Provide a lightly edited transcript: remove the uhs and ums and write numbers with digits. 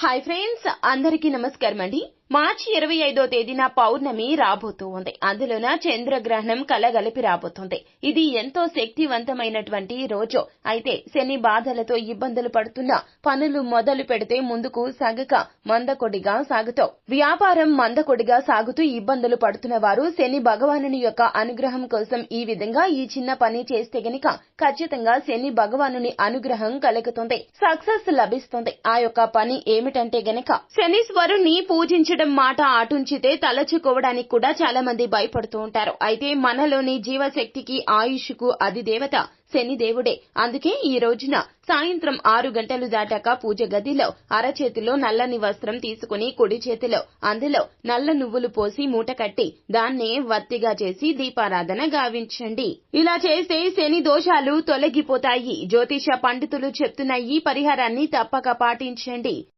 Hi friends, అందరికీ నమస్కారం అండి. మార్చి 25వ తేదీన పౌర్ణమి రాబోతూ ఉంది. అందులోన చంద్రగ్రహణం కలగలిపి రాబోతుంది. ఇది ఎంతో శక్తివంతమైనటువంటి రోజు. అయితే శని బాధలతో ఇబ్బందులు పడుతున్నా, పనులు మొదలు పెడితే ముందుకు సాగక మందకొడిగా సాగుతూ, వ్యాపారం మందకొడిగా సాగుతూ ఇబ్బందులు పడుతున్న వారు శని భగవానుని యొక్క అనుగ్రహం కోసం ఈ విధంగా ఈ చిన్న పని చేస్తే గనుక ఖచ్చితంగా శని భగవానుని అనుగ్రహం కలుగుతుంది, సక్సెస్ లభిస్తుంది. ఆ యొక్క పని ఏమిటంటే గనక శనీశ్వరుణ్ణి పూజించడం మాట అటుంచితే తలచుకోవడానికి కూడా చాలా మంది భయపడుతూ ఉంటారు. అయితే మనలోని జీవశక్తికి ఆయుష్కు అధిదేవత శనిదేవుడే. అందుకే ఈ రోజున సాయంత్రం 6 గంటలు దాటాక పూజ గదిలో అరచేతిలో నల్లని వస్త్రం తీసుకుని కుడి చేతిలో అందులో నల్ల నువ్వులు పోసి మూట కట్టి దాన్నే వత్తిగా చేసి దీపారాధన గావించండి. ఇలా చేస్తే శని దోషాలు తొలగిపోతాయి. జ్యోతిష పండితులు చెప్తున్న ఈ పరిహారాన్ని తప్పక పాటించండి.